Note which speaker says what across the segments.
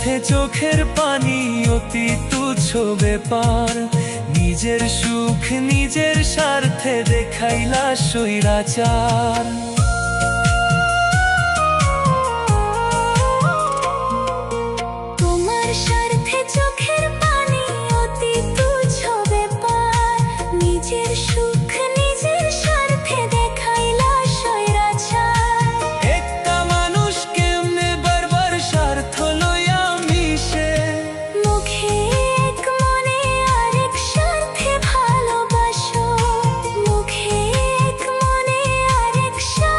Speaker 1: স্বার্থে চোখের পানি অতি তুচ্ছ ব্যাপার। নিজের সুখ নিজের স্বার্থে দেখাইলা স্বৈরাচার।
Speaker 2: তোমার স্বার্থে চোখের পানি অতি তুচ্ছ ব্যাপার। নিজের সুখ নিজের স্বার্থে দেখাইলা স্বৈরাচার।
Speaker 1: একটা মানুষ কেমনে বারবার স্বার্থ লইয়া মিশে,
Speaker 2: মুখে এক মনে আরেক স্বার্থে ভালোবাসো। মুখে এক মনে আরেক স্বার্থে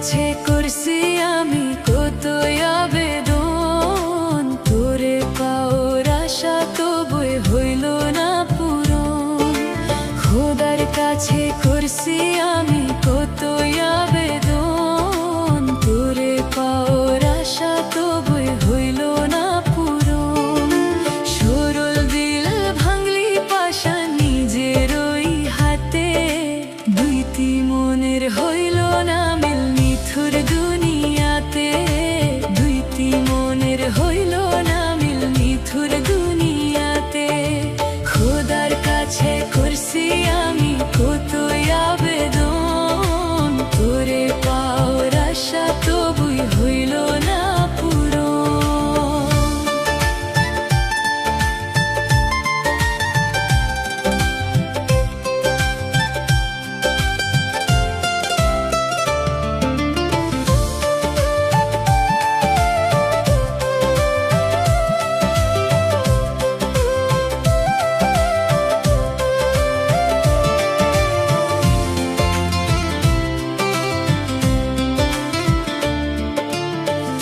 Speaker 2: কাছে করছি আমি কত আবেদন, তোরে পাওয়ার আশা তবুই হইল না পূরণ। খোদার কাছে করছি আমি কত আবেদন, তোরে পাওয়ার আশা তবুই হইল না পূরণ। সরল দিল ভাঙলি পাশা নিজের ওই হাতে, দুইটি মনের হইল না মিল নিথুর দুনিয়াতে, দুইটি মনের হইল না মিল নিথুর দুনিয়াতে। খোদার কাছে করছি আমি কত আবেদন, তোরে পাওয়ার আশা তবুই হইল না পূরণ।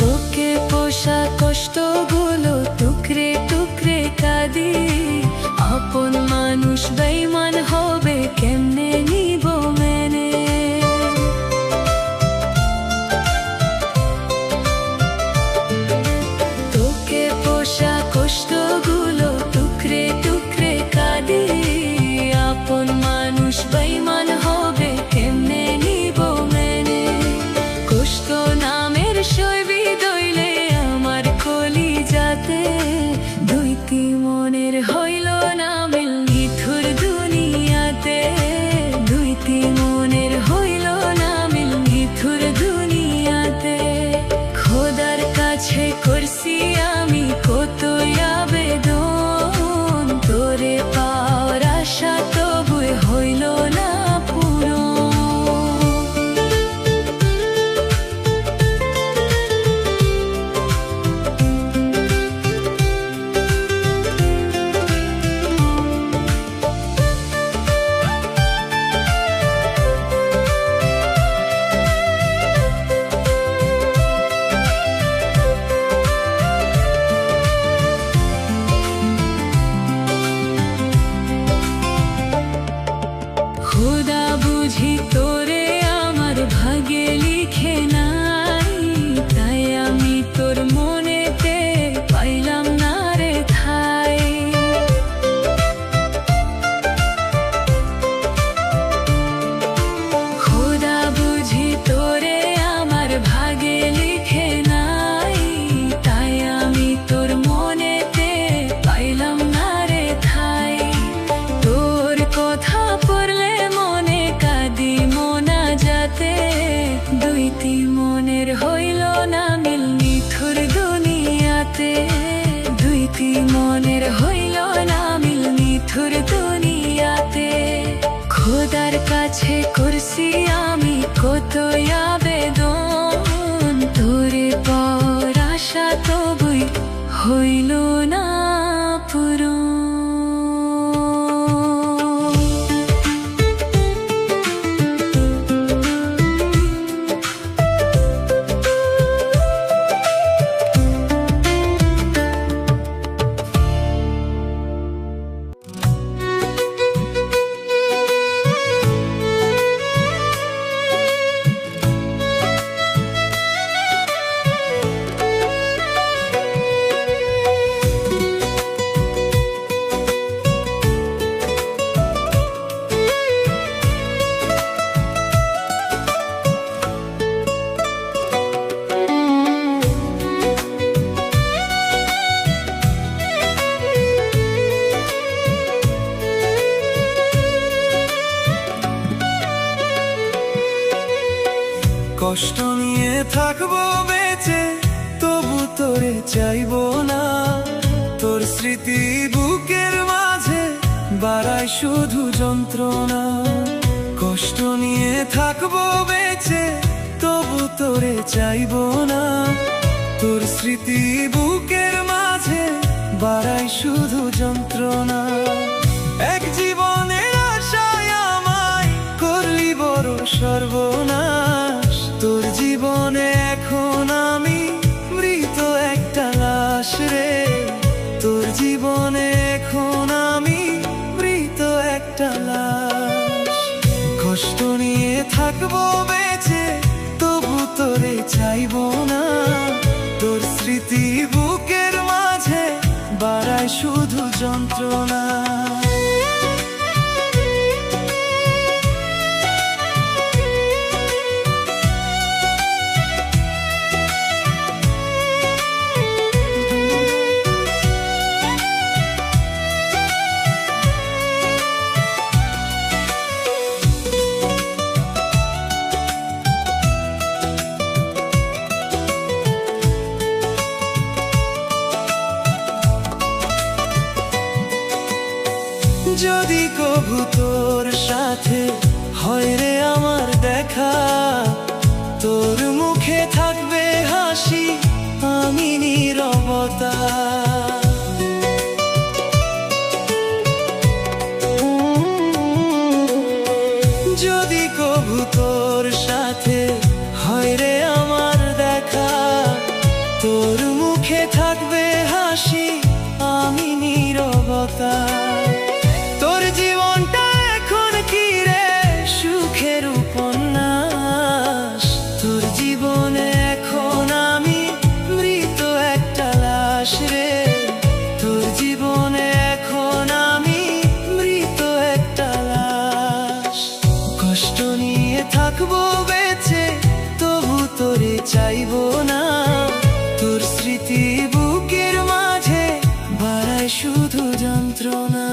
Speaker 2: তোকে পোষা কষ্টগুলো টুকরে টুকরে কাঁদি, আপন মানুষ বেঈমান হবে কেমনে নিব মেনে। তোকে পোষা কষ্টগুলো টুকরে টুকরে কাঁদি, আপন মানুষ বেঈমান হবে কেমনে নিব মেনে। কষ্ট নামের শৈবী দইলে আমার কলিজাতে, দুইটি মনের হইল না মিল নিথুর দুনিয়াতে, দুইটি মনের হইল না মিল নিথুর দুনিয়াতে। খোদার কাছে করছি আমি কত আবেদন, তোরে পাওয়ার আশা তবুই হইল না পূরণ। খোদা বুঝি তোরে আমার ভাগে লিখে নাই, তাই আমি তোর মনেতে পাইলাম না রে ঠাই। খোদা বুঝি তোরে আমার ভাগে লিখে নাই, তাই আমি তোর মনেতে পাইলাম না রে ঠাই। তোর কথা পড়লে মনে কাঁদি মোনাজাতে, দুইটি মনের হইল না মিল নিথুর দুনিয়াতে, দুইটি মনের হইল না মিল নিথুর দুনিয়াতে। খোদার কাছে করছি আমি কত আবেদন, তোরে পাওয়ার আশা তবুই হইল না পূরণ।
Speaker 1: কষ্ট নিয়ে থাকবো বেঁচে তবু তোরে চাইবো না, তোর স্মৃতি বুকের মাঝে বাড়ায় শুধু যন্ত্রণা। কষ্ট নিয়ে থাকবো বেঁচে তবু তোরে চাইবো না, তোর স্মৃতি বুকের মাঝে বাড়ায় শুধু যন্ত্রণা। এক জীবনের আশায় আমায় করলি বড় সর্বনাশ, তোর জীবন চাইবো না। তোর স্মৃতি বুকের মাঝে বাড়ায় শুধু যন্ত্রণা। যদি কভু তোর সাথে হয় রে আমার দেখা, তোর মুখে থাকবে হাসি, আমি নীরবতা। যদি কভু তোর সাথে হয় রে আমার দেখা, তোর মুখে থাকবে হাসি, আমি নীরবতা। তোর জীবনটা এখন কি রে সুখের উপন্যাস, তোর জীবনে এখন আমি মৃত একটা লাশ রে। তোর জীবনে এখন আমি মৃত একটা লাশ। কষ্ট নিয়ে থাকবো বেঁচে, তবু তোরে চাইবো না। তোর স্মৃতি বুকের মাঝে বাড়ায় শুধু যন্ত্রণা।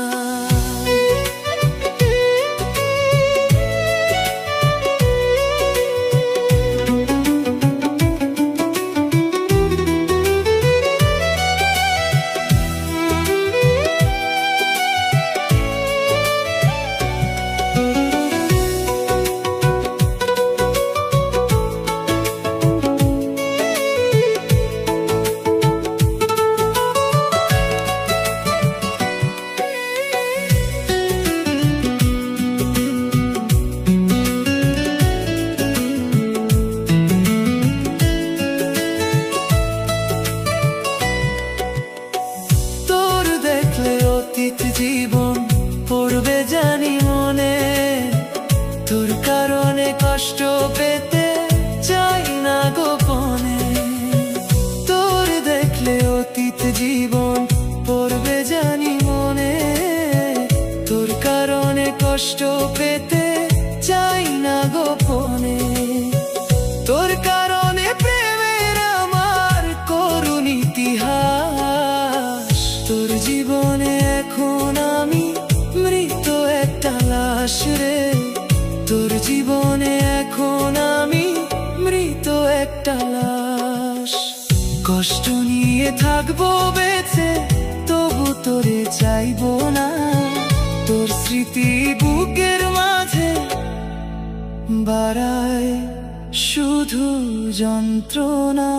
Speaker 1: জীবন পড়বে জানি মনে, তোর কারণে কষ্ট পেতে চাই না গোপনে। তোর দেখলে অতীত জীবন পড়বে জানি মনে, তোর কারণে কষ্ট পেতে চাই না গোপনে। তোর কারণে প্রেমের আমার করুণ ইতিহাস, তোর জীবনে এখন আমি মৃত একটা লাশ রে। তোর জীবনে এখন আমি মৃত একটা লাশ। কষ্ট নিয়ে থাকবো বেঁচে, তবু তোরে চাইবো না। তোর স্মৃতি বুকের মাঝে বাড়ায় শুধু যন্ত্রণা।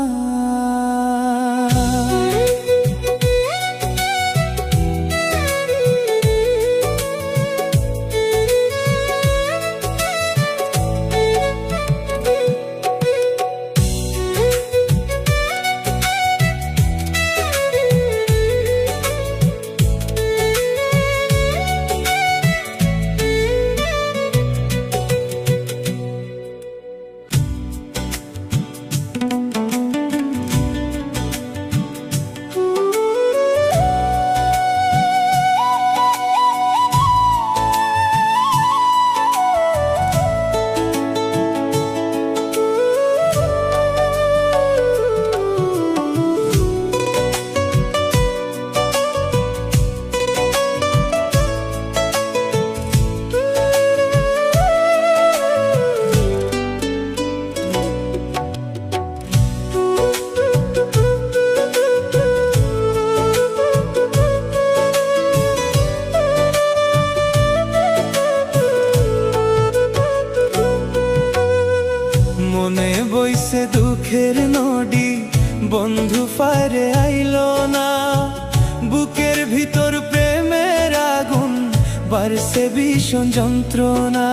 Speaker 1: মনে বইছে দুঃখের নদী, বন্ধু ফায়ারে আইলো না। বুকের ভিতর প্রেমের আগুন, বাড়ছে ভীষণ যন্ত্রণা।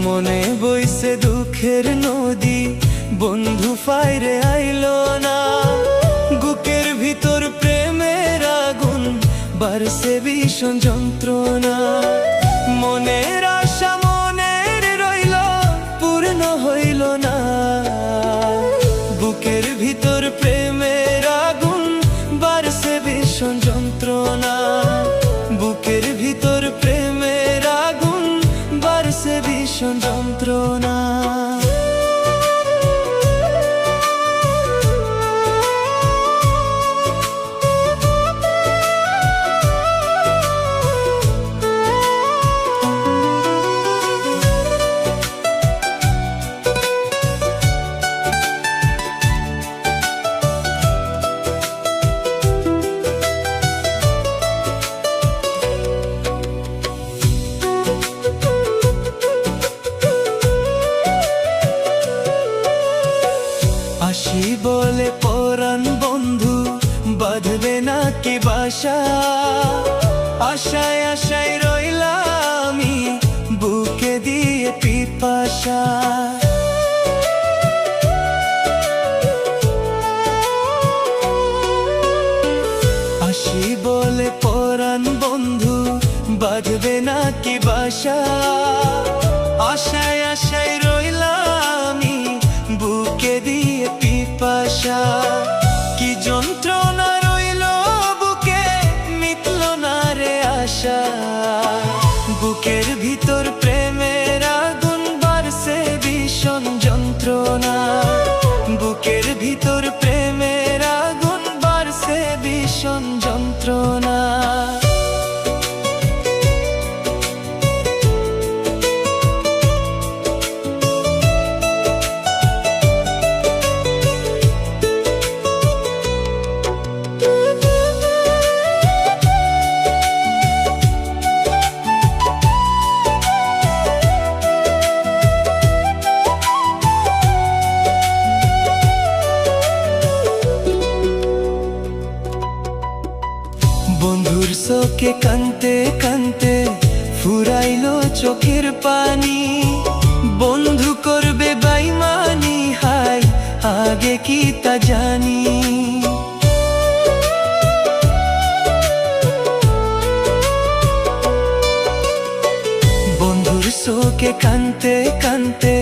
Speaker 1: মনে বইছে দুঃখের নদী, বন্ধু ফায়ারে আইলো না। বুকের ভিতর প্রেমের আগুন, বাড়ছে ভীষণ যন্ত্রণা। মনের আশা মনের রইল, পূর্ণ হইল না। আসি বলে পরাণ বন্ধু বাঁধবে নাকি বাসা, আশায় আশায় রইলাম আমি বুকে দিয়ে পিপাসা। আসি বলে পরাণ বন্ধু বাঁধবে নাকি বাসা, আশায় আশায় রইলাম আমি বুকে দিয়ে পিপাসা। কি যন্ত্রণা রইল বুকে মিটল না রে আশা, বুকের ভিতর প্রেমের আগুন বাড়ছে ভীষণ যন্ত্রণা, বুকের ভিতর প্রেমের আগুন বাড়ছে ভীষণ যন্ত্রণা। বন্ধুর চোখে কানতে কানতে ফুরাইলো চোখের পানি, বন্ধু করবে বেইমানি হায় আগে কি তা জানি। বন্ধুর চোখে কানতে কানতে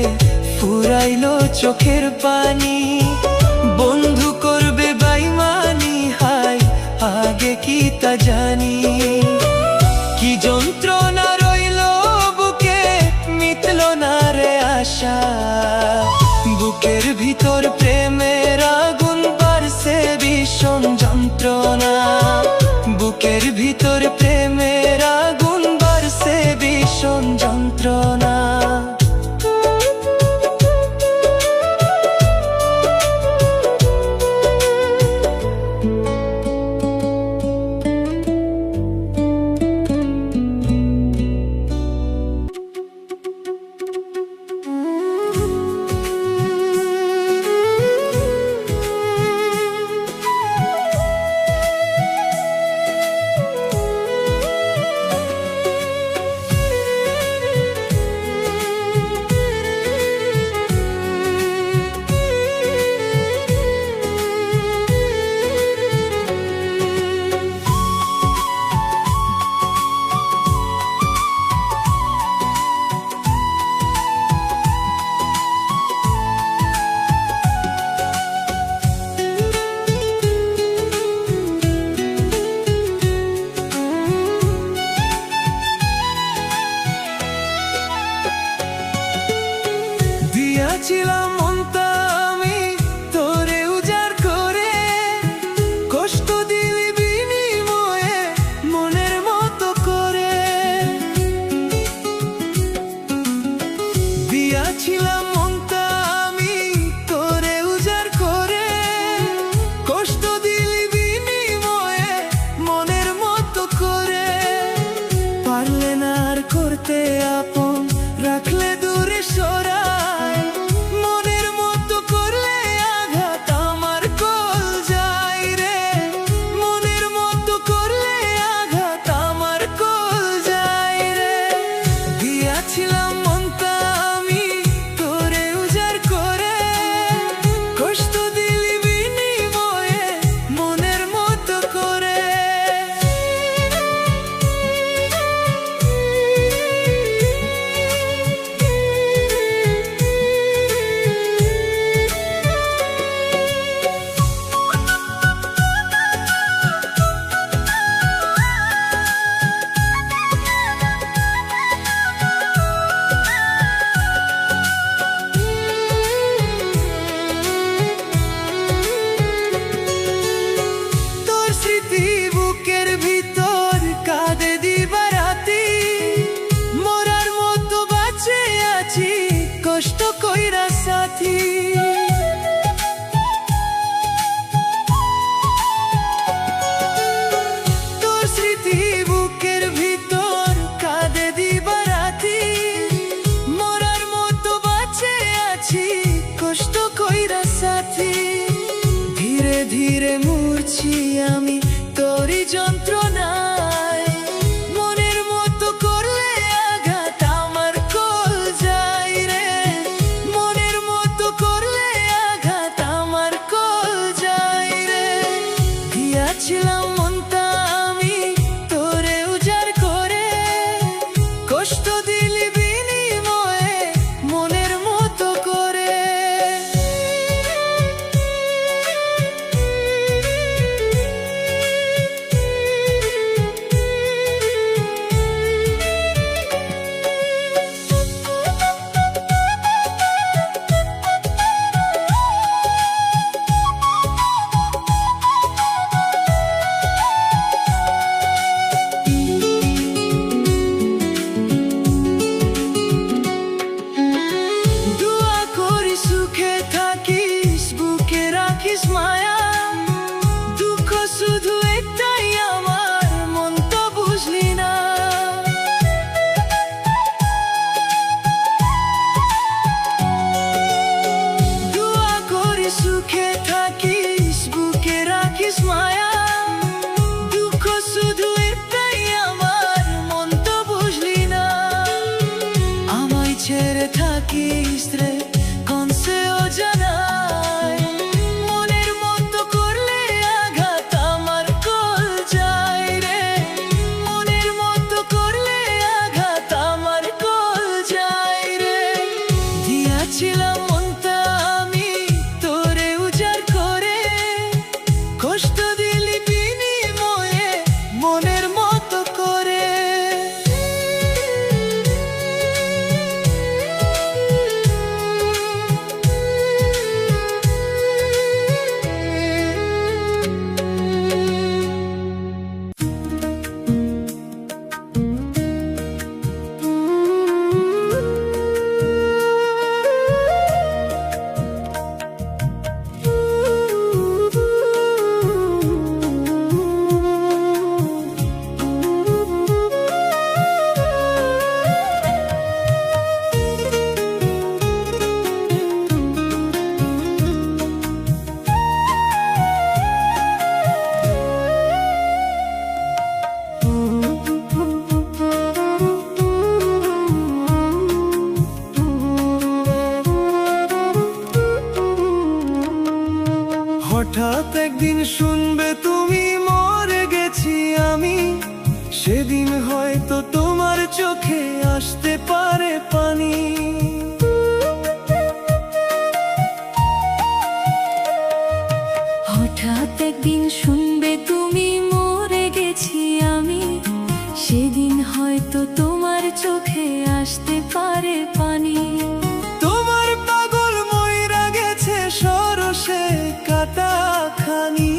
Speaker 1: ফুরাইলো চোখের পানি, বন্ধু করবে বেইমানি হায় আগে কি তা জানি। কি যন্ত্রণা রইল বুকে মিটল না রে আশা, বুকের ভিতর প্রেমের আগুন বাড়ছে ভীষণ যন্ত্রণা, বুকের ভিতর প্রেমের আগুন বাড়ছে ভীষণ যন্ত্রণা। ধীরে মরছি আমি তোরই যন্ত্রণায়। মনের মতো করলে আঘাত আমার কল যায় রে, মনের মতো করলে আঘাত আমার কল যায় রে। দিয়াছিলাম মনটা আমি তোরে উজাড় করে, কষ্ট দিলি বিনিময়ে মনের মতো করে। দোয়া করি সুখে থাকিস, বুকে রাখিস মায়া। দুঃখ শুধু একটাই আমার, মন তো বুঝলি না। দোয়া করি সুখে থাকিস, বুকে রাখিস মায়া। দুঃখ শুধু একটাই আমার, মন তো বুঝলি না। আমায় ছেড়ে থাকিস রে কোন সে অজানায়, মনের মতো করলে আঘাত আমার কল যায় রে, মনের মতো করলে আঘাত আমার কল যায় রে। দিয়াছিলাম মনটা আমি তোরে উজাড় করে, কষ্ট দিলি বিনিময়ে মনের মতো করে। হঠাৎ একদিন শুনবে তুমি মরে গেছি আমি, সেদিন হয়তো তোমার চোখে আসতে পারে পানি।
Speaker 2: হঠাৎ একদিন শুনবে তুমি মরে গেছি আমি, সেদিন হয়তো তোমার চোখে আসতে পারে পানি।
Speaker 1: তোমার পাগল ময়রা গেছে সরসে কাটা খানি,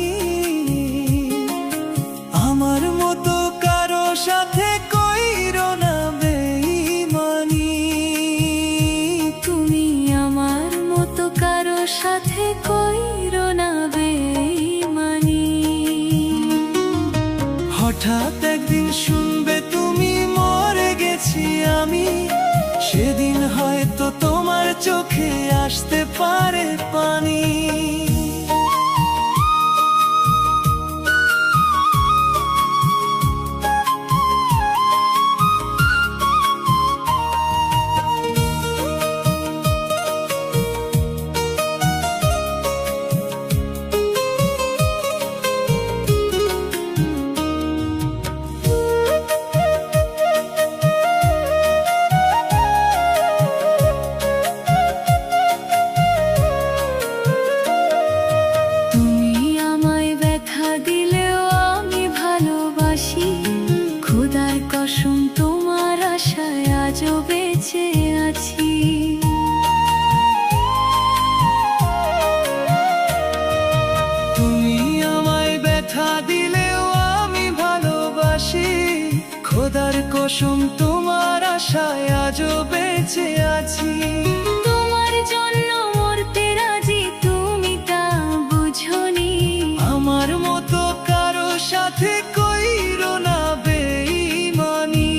Speaker 1: আমার মতো কারো সাথে কইরো না বেঈমানি।
Speaker 2: তুমি আমার মতো কারো সাথে কইরো না বেঈমানি।
Speaker 1: হঠাৎ একদিন শুনবে তুমি মরে গেছি আমি, সেদিন হয়তো তোমার চোখে আসতে পারে পানি। খোদার কসম তোমার আশায় আজও বেঁচে আছি।
Speaker 2: তোমার জন্য মরতে রাজি, তুমি তা বুঝোনি।
Speaker 1: আমার মতো কারো সাথে কইরো না বেঈমানি।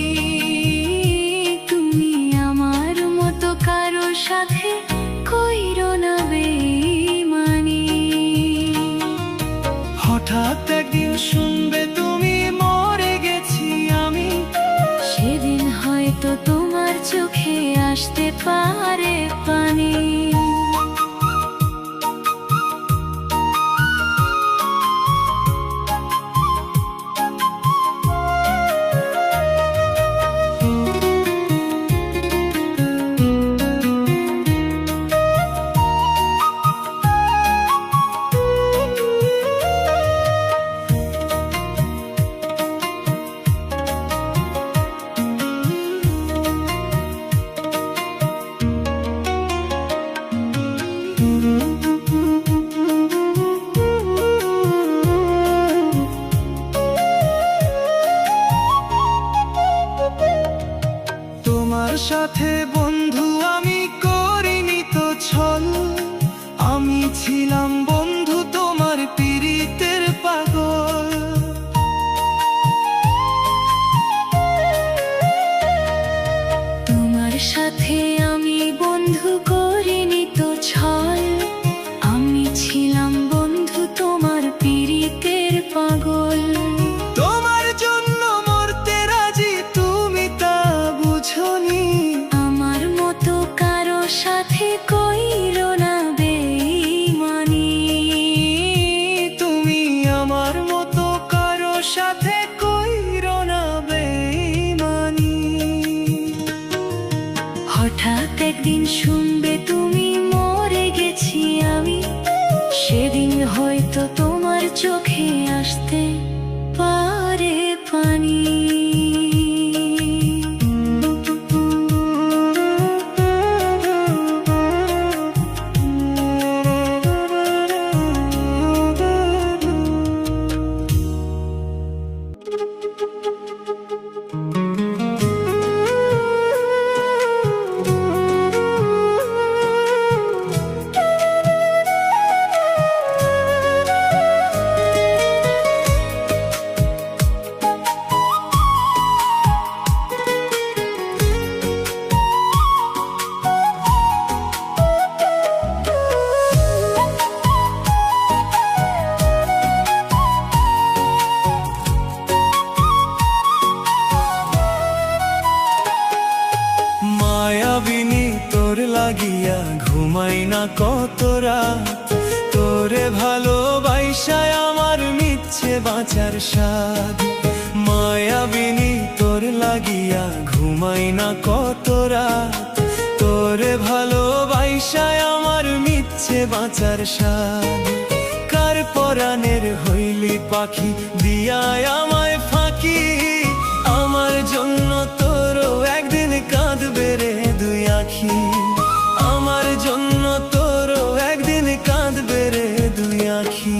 Speaker 2: তুমি আমার মতো কারো সাথে কইরো না বেঈমানি।
Speaker 1: ছিলাম বন্ধু তোমার পীড়িতের পাগল।
Speaker 2: তোমার সাথে আমি বন্ধু করিনি তো ছল, আমি ছিলাম বন্ধু তোমার পীড়িতের পাগল।
Speaker 1: তোমার জন্য মরতে রাজি, তুমি তা বুঝনি।
Speaker 2: আমার মতো কারো সাথে কইরো না বেঈমানি।
Speaker 1: তুমি আমার মতো কারো সাথে কইরো না বেঈমানি।
Speaker 2: হঠাৎ একদিন শুনবে তুমি মরে গেছি আমি, সেদিন হয়তো তোমার চোখে আসতে পারে পানি।
Speaker 1: মায়াবিনী তোর লাগিয়া ঘুমাই না কত রাত, তোরে ভালোবাসায় আমার মিচ্ছে বাঁচার স্বাদ। মায়াবিনী তোর লাগিয়া ঘুমাই না কত রাত, তোরে ভালোবাসায় আমার মিচ্ছে বাঁচার স্বাদ। কার পরাণের হইলি পাখি দিয়ায় আমায় ফাঁকি, আমার জন্য তোরও একদিন কাঁদবে রে দুই আখি। আমার জন্য তোরও একদিন কাঁদবে রে দুই আখি।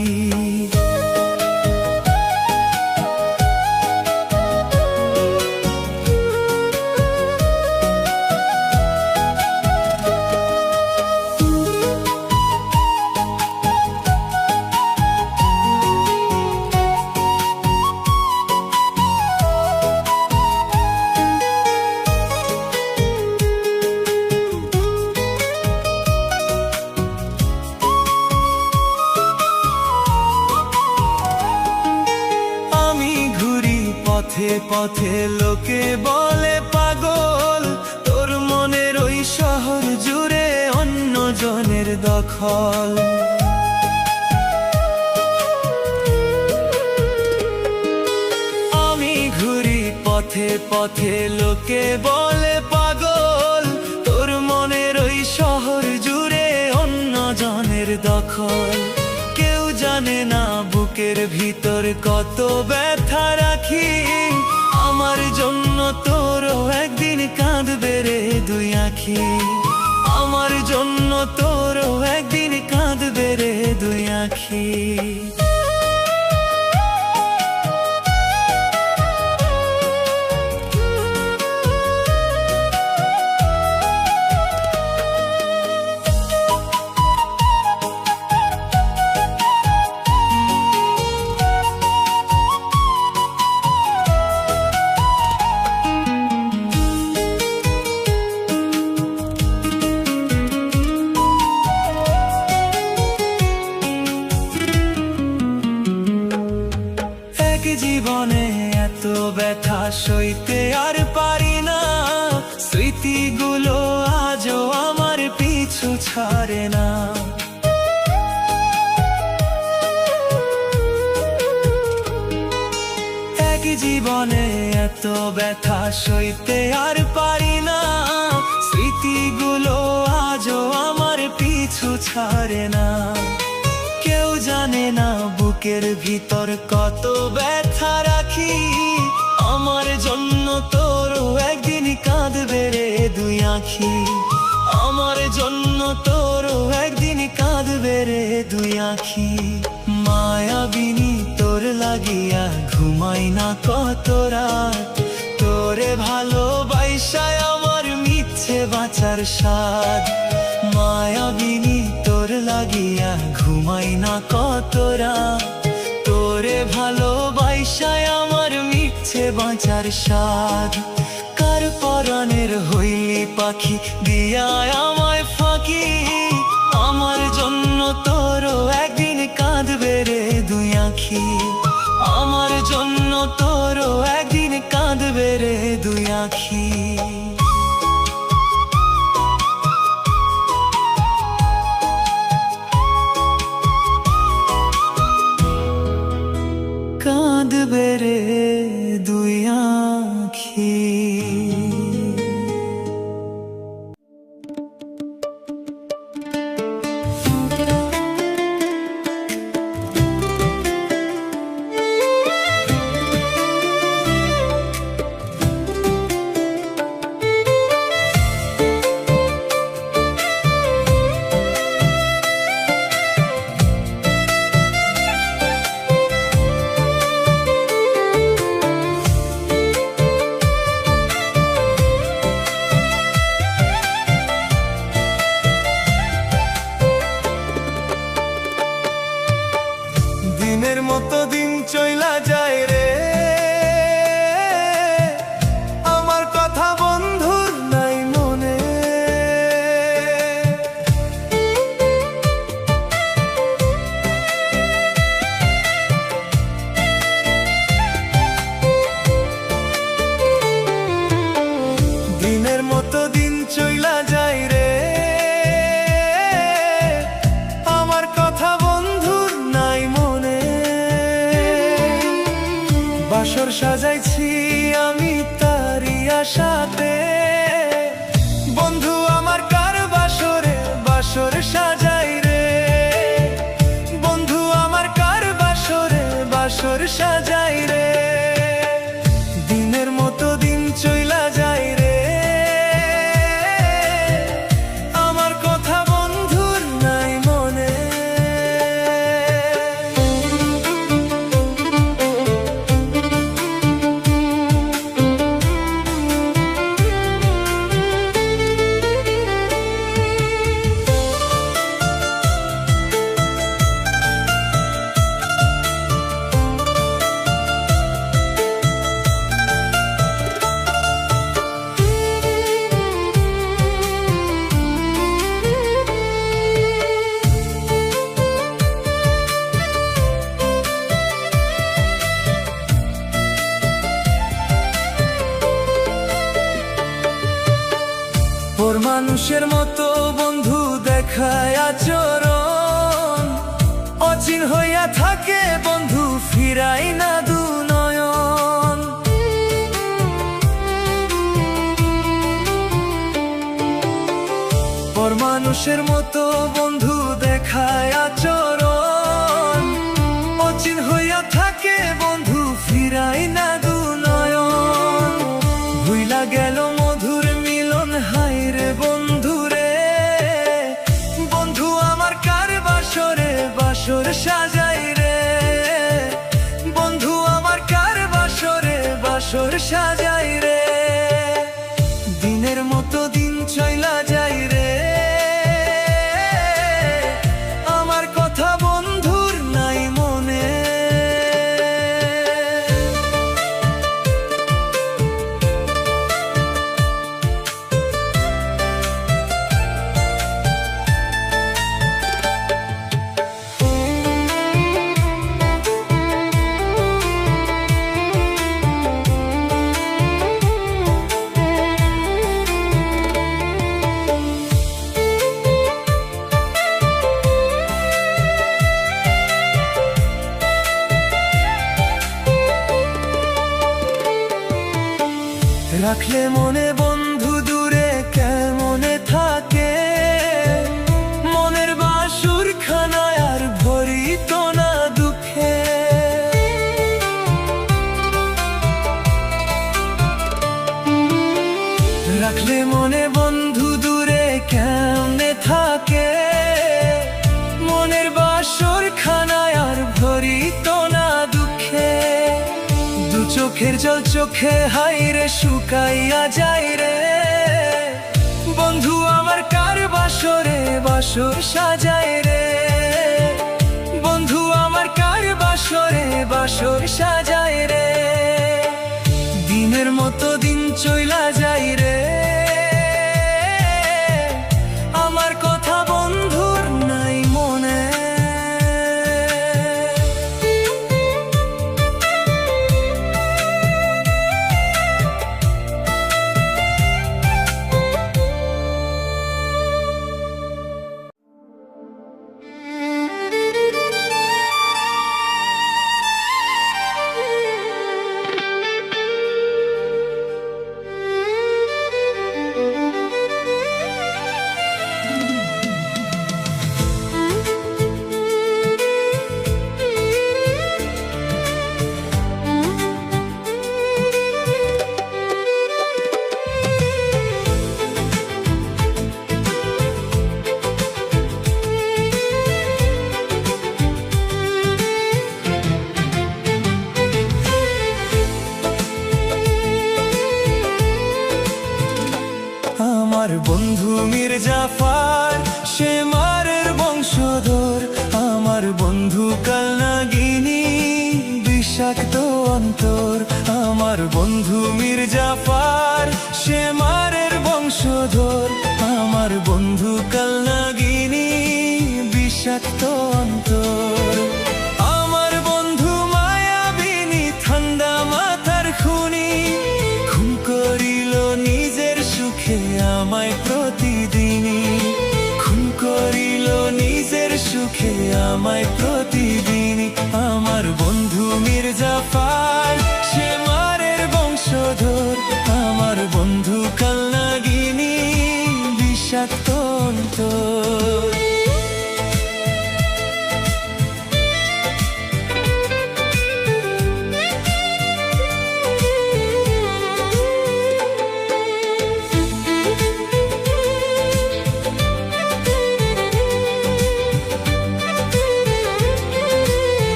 Speaker 1: পথে পথে লোকে বলে পাগল, তোর মনের ওই শহর জুড়ে অন্য জনের দখল। আমি ঘুরি পথে পথে লোকে বলে পাগল, তোর মনের ওই শহর জুড়ে অন্য জনের দখল। কেউ জানে না বুকের ভিতর কত ব্যথা রাখি, আমার জন্য তোরও একদিন কাঁদবে রে দুই আখি। আমার জন্য তোরও একদিন কাঁদবে রে দুই আখি। জীবনে এত ব্যথা সইতে আর পারি না, স্মৃতিগুলো আজও আমার পিছু ছাড়ে না। এক জীবনে এত ব্যথা সইতে আর পারি না, স্মৃতিগুলো আজও আমার পিছু ছাড়ে না। কেউ জানে না বুকের ভিতর কত ব্যথা রাখি, আমার জন্য তোরও একদিন কাঁদবে রে দুই আখি। আমার জন্য তোরও একদিন কাঁদবে রে দুই আখি। মায়াবিনী তোর লাগিয়া ঘুমাই না কত রাত, তোরে ভালোবাসায় আমার মিচ্ছে বাঁচার স্বাদ। মায়াবিনী তোর তোর লাগিয়া ঘুমাই না কতরা, তোরে ভালোবাসায় আমার মিথ্যে বাঁচার স্বাদ। কার পরাণের হইলি পাখি দিয়া আমায় ফাঁকি, আমার জন্য তোরও একদিন কাঁদবে রে দুই আঁখি, আমার জন্য তোরও একদিন কাঁদবে রে দুই আঁখি। কাঁদবে রে দুই আঁখি। দিনের মতো দিন চইলা যায় রে, আমার কথা বন্ধুর নাই মনে। দিনের মতো দিন চইলা যায় রে, আমার কথা বন্ধুর নাই মনে। বাসর সাজাইছি আমি তারি আশাতে, বন্ধু আমার কার বাসরে বাসর সাজাই রে, বন্ধু আমার কার বাসরে বাসর সাজাই রে। দিনের মতো দিন চইলা যায় রে, আমার কথা বন্ধুর নাই মনে। ওর মানুষের মতো বন্ধু দেখায় আচরণ, অচিন হইয়া থাকে বন্ধু ফিরাই না দু নয়ন। ওর মানুষের মতো বন্ধু দেখায় আচরণ, অচিন হইয়া থাকে বন্ধু ফিরাই না দু নয়ন। ভুইলা গেল মধুর মিলন হায় রে বন্ধু রে, বন্ধু আমার কার বাসরে বাসর সাজাই রে, বন্ধু আমার কার বাসরে বাসর সাজাই রে। দিনের মতো দিন চইলা যায় রে, আমার কথা বন্ধুর নাই মনে। রাখলে মনে বন্ধু দূরে কেমনে থাকে, মনের বাসুর খানায় আর ভরিত না দুঃখে। রাখলে মনে বন্ধু দূরে কেমনে থাকে, মনের বাসর খানায় আর ভরিত না দুঃখে। দু চোখের জল চোখে হাই রে শুকাইয়া যায় রে, বন্ধু আমার আমার কার বাসরে বাসর সাজায় রে, বন্ধু আমার কার বাসরে বাসর সাজায় রে। দিনের মতো দিন চইলা যায় রে, আমার কথা বন্ধুর নাই মনে। আমার বন্ধু মির্জাফর সে মারের বংশধর, আমার বন্ধু কালনাগিনী বিষাক্ত অন্তর। আমার বন্ধু মির্জাফর সে মারের বংশধর, আমার বন্ধু কালনাগিনী বিষাক্ত অন্তর। আমার বন্ধু মায়াবিনী ঠান্ডা মাথার খুনি, খুন করিল নিজের সুখে আমায় প্রতিদিনই, খুন করিল নিজের সুখে আমায় প্রতিদিনই। আমার বন্ধু মির্জাফর সে মারের বংশধর, আমার বন্ধু কালনাগিনী বিষাক্ত অন্তর।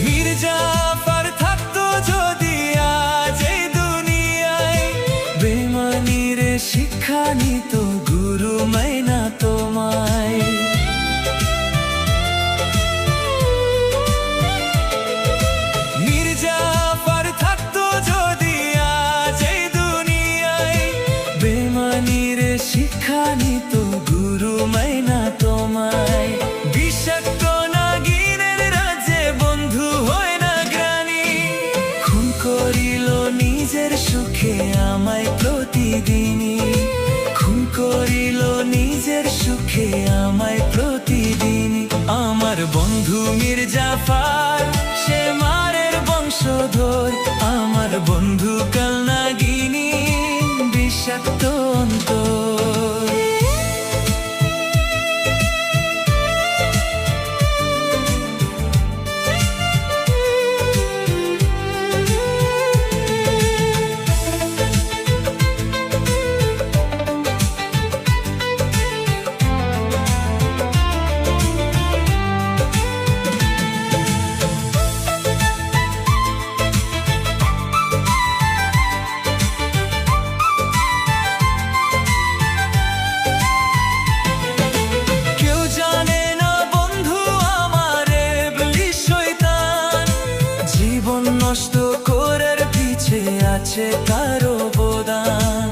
Speaker 1: মির্জাফর থাকতো যদি আজ এই দুনিয়ায়, বেমানির শিক্ষা নিত গুরু মাইনা তোমায়। মির্জাফর থাকতো যদি আজ এই দুনিয়ায়, বেমানির শিক্ষা নিত গুরু মাইনা তোমায়। বিষাক্ত নাগিনের রাজ্যে বন্ধু হয় না গ্রানি, খুন করিল নিজের সুখে আমায় প্রতিদিনই, খুন করিল নিজের সুখে আমায় প্রতিদিনই। আমার বন্ধু মির্জাফর সে মারের বংশধর, আমার বন্ধু কালনাগিনী বিষাক্ত অন্তর। নষ্ট করার পিছে আছে তার অবদান।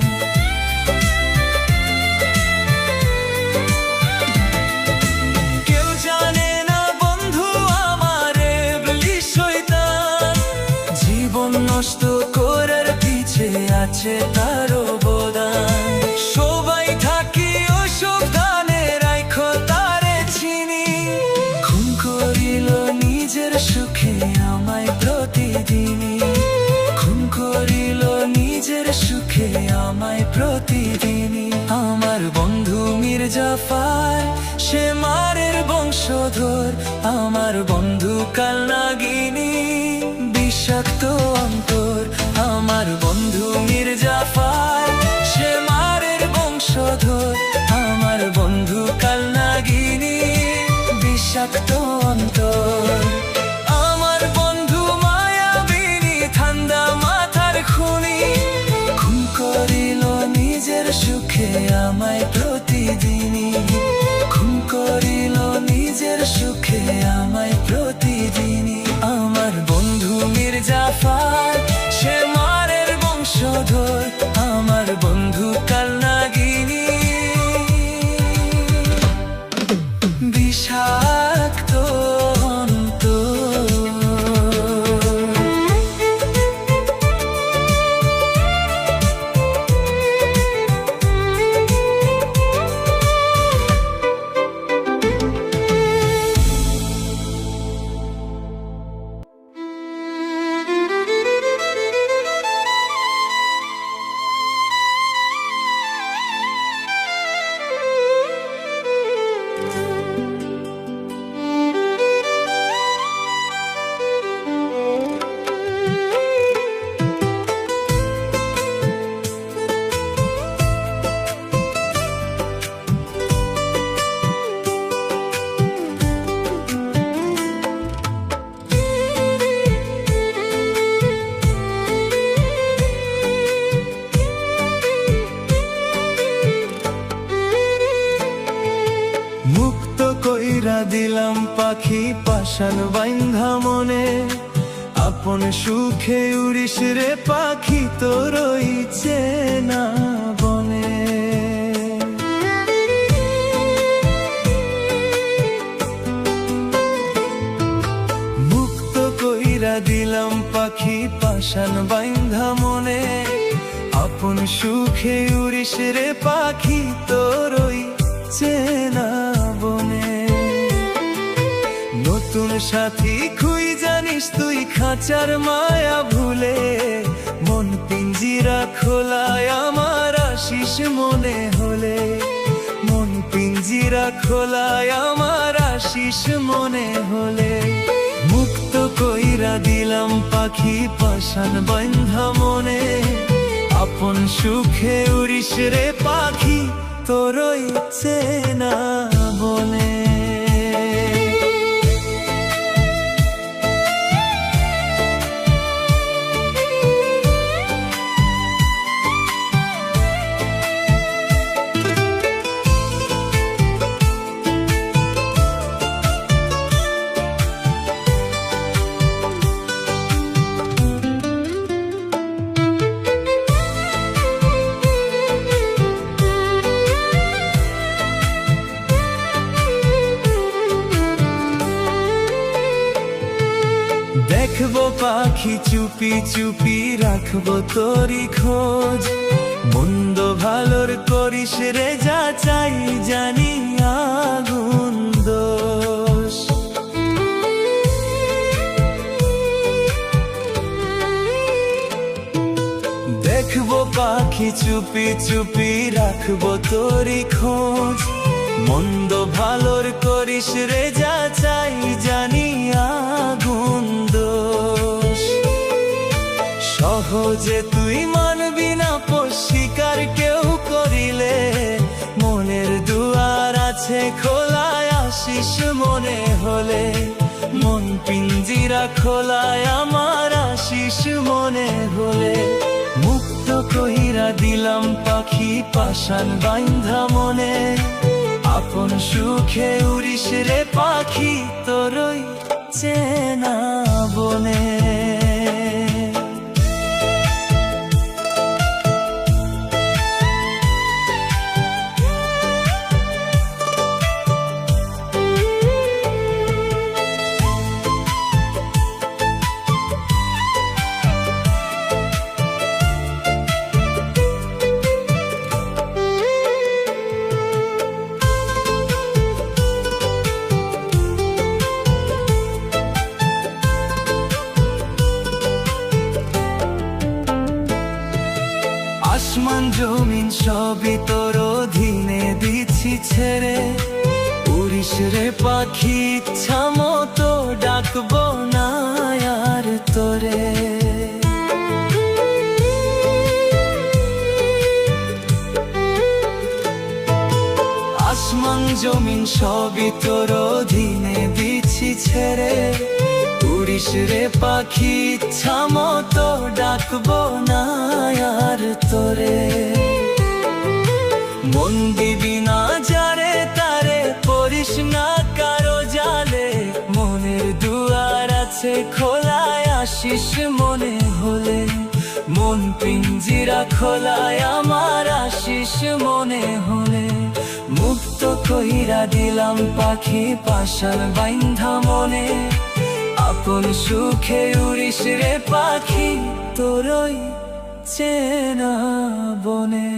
Speaker 1: কেউ জানে না বন্ধু আমার ইবলিশ শয়তান, জীবন নষ্ট করার পিছে আছে তার অবদান। সবাই থাকি অসাবধানে রাখো তারে চিনি, খুন করিল নিজের সুখে আমায় প্রতিদিনই, খুন করিল নিজের সুখে আমায় প্রতিদিনই। আমার বন্ধু মির্জাফর সে মারের বংশধর, আমার বন্ধু কালনাগিনী বিষাক্ত অন্তর। আমার বন্ধু মির্জাফর সে মারের বংশধর, আমার বন্ধু কালনাগিনী পাষাণ বাইন্ধা মনে, আপন সুখে উড়িস রে পাখি তোর ওই চেনা বনে। মুক্ত কইরা দিলাম পাখি পাষাণ বাইন্ধা মনে, আপন সুখে উড়িস রে পাখি তোর ওই চেনা বনে। নতুন সাথী খুই জানিস তুই খাঁচার মায়া ভুলে, মন পিঞ্জিরা খোলায় আমার আশিস মনে হলে, মন পিঞ্জিরা খোলায় আমার আশিস মনে হলে। মুক্ত কইরা দিলাম পাখি পাষাণ বাইন্ধা মনে, আপন সুখে উড়িস রে পাখি তোর ওই চেনা বনে। দেখবো পাখি চুপি চুপি রাখবো তোরি খোঁজ, মন্দ ভালোর করিস রে যা চাই জানি আগুন দোষ। দেখবো পাখি চুপি চুপি রাখবো তোরি খোঁজ, মন্দ ভালোর করিস রে যা চাই জানি আগুন দোষ। সহজে তুই মানবি না স্বীকার কেউ করিলে, মনের দুয়ার আছে খোলায় আশিস মনে হলে, মন পিঞ্জিরা খোলায় আমার আশিস মনে হলে। মুক্ত কইরা দিলাম পাখি পাষাণ বাইন্ধা মনে, আপন সুখে উড়িস রে পাখি তোর ওই চেনা বনে। আসমান জমিন সবই তোর অধীনে দিচ্ছি ছেড়ে, উড়িস রে পাখি ইচ্ছা মতো ডাকবো না আর তোরে। আসমান জমিন সবই তোর অধীনে দিচ্ছি ছেড়ে, উড়িস রে পাখি ইচ্ছা মতো ডাকবো না আর তোরে। মন দিবি না যারে তারে পড়িস না কারো জালে, মনের দুয়ার আছে খোলায় আশিস মনে হলে, মন পিঞ্জিরা খোলায় আমার আশিস মনে হলে। মুক্ত কইরা দিলাম পাখি পাষাণ বাইন্ধা মনে, আপন সুখে উড়িস রে পাখি তোর ওই চেনা বনে।